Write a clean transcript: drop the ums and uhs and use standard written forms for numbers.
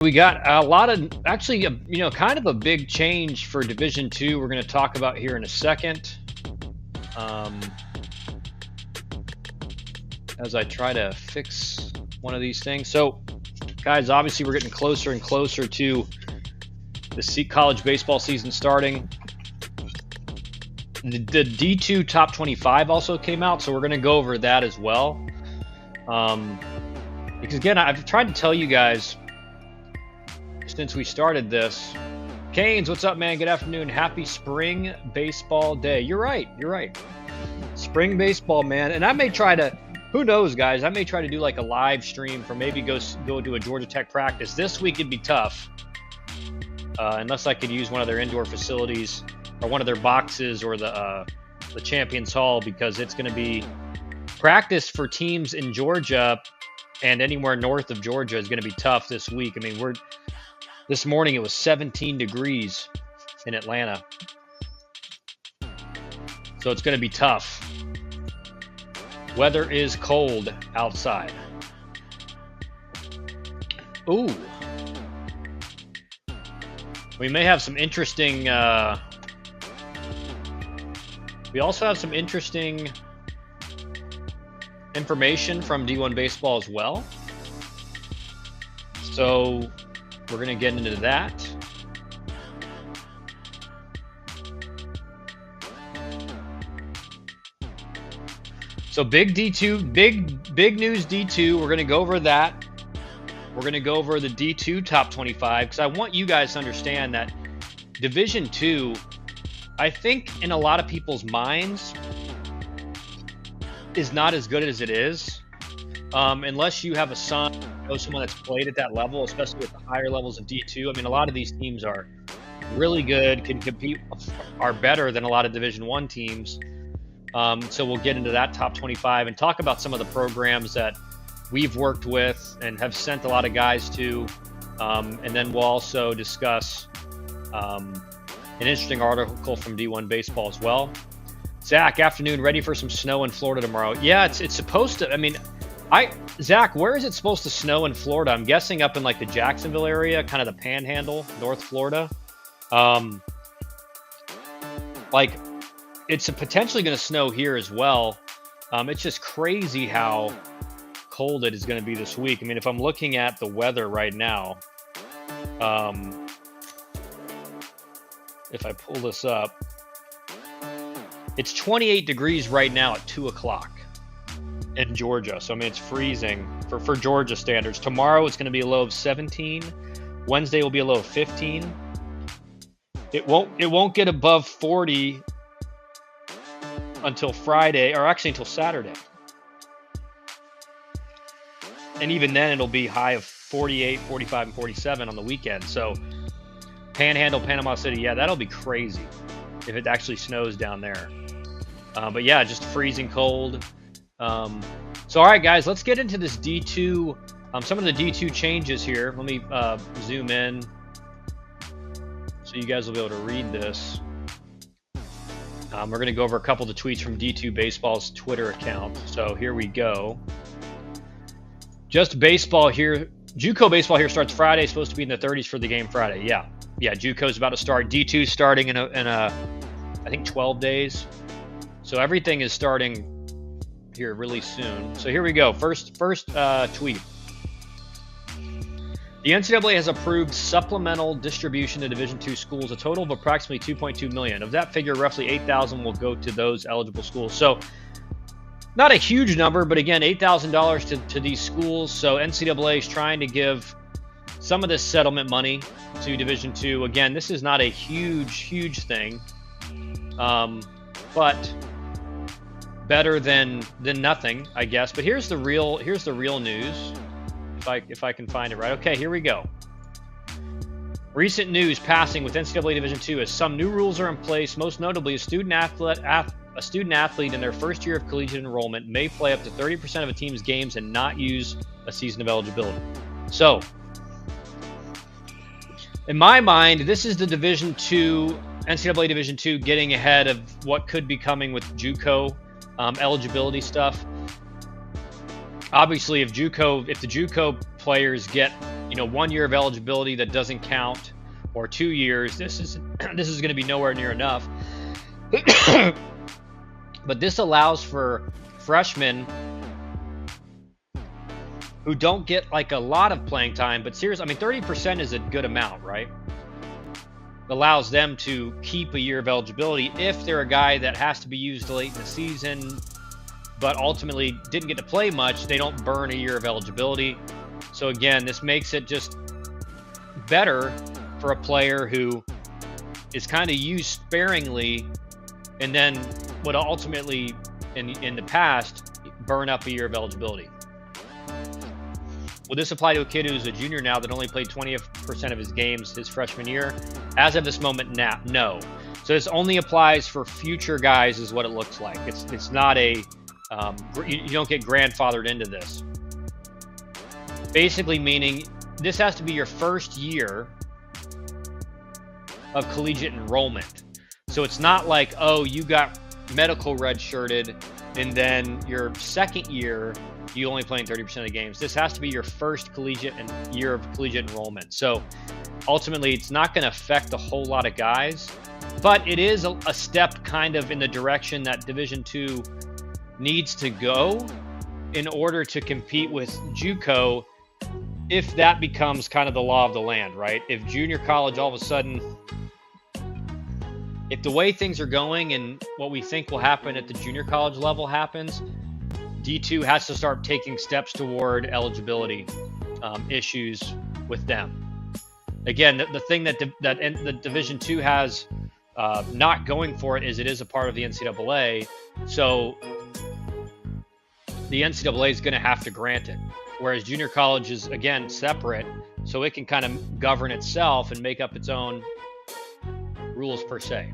We got a lot of actually, kind of a big change for Division Two. We're going to talk about here in a second. As I try to fix one of these things. So, guys, obviously we're getting closer and closer to the college baseball season starting. The D2 Top 25 also came out, so we're going to go over that as well. Because again, I've tried to tell you guys since we started this. Canes, what's up, man? Good afternoon. Happy spring baseball day. You're right. Spring baseball, man. And I may try to, who knows, guys? I may try to do like a live stream for maybe go to a Georgia Tech practice. This week it'd be tough, unless I could use one of their indoor facilities or one of their boxes or the Champions Hall, because it's going to be practice for teams in Georgia and anywhere north of Georgia is going to be tough this week. I mean, this morning it was 17 degrees in Atlanta. So it's going to be tough. Weather is cold outside. Ooh. We may have some interesting... we also have some interesting information from D1 Baseball as well. So we're going to get into that. So big D2, big news D2. We're going to go over that. We're going to go over the D2 Top 25 because I want you guys to understand that Division 2, I think in a lot of people's minds, is not as good as it is. Unless you have a son, know someone that's played at that level, especially at the higher levels of D2. I mean, a lot of these teams are really good, can compete, are better than a lot of Division 1 teams. So we'll get into that top 25 and talk about some of the programs that we've worked with and have sent a lot of guys to. And then we'll also discuss an interesting article from D1 Baseball as well. Zach, afternoon, ready for some snow in Florida tomorrow? Yeah, it's supposed to. I mean, Zach, where is it supposed to snow in Florida? I'm guessing up in like the Jacksonville area, kind of the Panhandle, North Florida. Like, it's potentially going to snow here as well. It's just crazy how cold it is going to be this week. I mean, if I'm looking at the weather right now, if I pull this up, it's 28 degrees right now at 2 o'clock in Georgia. So, I mean, it's freezing for Georgia standards. Tomorrow it's going to be a low of 17. Wednesday will be a low of 15. It won't get above 40 until Friday, or actually until Saturday. And even then it'll be high of 48, 45, and 47 on the weekend. So Panhandle, Panama City, yeah, that'll be crazy if it actually snows down there. But yeah, just freezing cold. So all right, guys, let's get into this D2, some of the D2 changes here. Let me zoom in so you guys will be able to read this. We're going to go over a couple of the tweets from D2 Baseball's Twitter account. So here we go. Just baseball here. JUCO baseball here starts Friday. Supposed to be in the 30s for the game Friday. Yeah, JUCO's about to start. D2 starting in a I think 12 days. So everything is starting here really soon. So here we go. First tweet. The NCAA has approved supplemental distribution to Division II schools, a total of approximately $2.2 million. Of that figure, roughly $8,000 will go to those eligible schools. So not a huge number, but again, $8,000 to these schools. So NCAA is trying to give some of this settlement money to Division II. Again, this is not a huge thing, but better than nothing, I guess. But here's the real news. If I can find it right. Okay, here we go. Recent news passing with NCAA Division II as some new rules are in place. Most notably, a student athlete in their first year of collegiate enrollment may play up to 30% of a team's games and not use a season of eligibility. So, in my mind, this is the Division II, NCAA Division II getting ahead of what could be coming with JUCO eligibility stuff. Obviously, if the JUCO players get 1 year of eligibility that doesn't count, or 2 years. This is going to be nowhere near enough. But this allows for freshmen who don't get like a lot of playing time, but seriously, I mean, 30% is a good amount, right? Allows them to keep a year of eligibility if they're a guy that has to be used late in the season, but ultimately didn't get to play much. They don't burn a year of eligibility. So again, this makes it just better for a player who is kind of used sparingly and then would ultimately, in the past, burn up a year of eligibility. Will this apply to a kid who's a junior now that only played 20% of his games his freshman year? As of this moment, no. So this only applies for future guys, is what it looks like. It's not a you don't get grandfathered into this. Basically meaning this has to be your first year of collegiate enrollment. So it's not like, oh, you got medical redshirted and then your second year you only playing 30% of the games. This has to be your first year of collegiate enrollment. So ultimately, it's not going to affect a whole lot of guys, but it is a step kind of in the direction that Division II needs to go in order to compete with JUCO, if that becomes kind of the law of the land, right? If junior college all of a sudden, if the way things are going and what we think will happen at the junior college level happens, D2 has to start taking steps toward eligibility issues with them. Again, the thing that the Division II has not going for it is a part of the NCAA. So the NCAA is going to have to grant it, whereas junior college is, again, separate, so it can kind of govern itself and make up its own rules per se.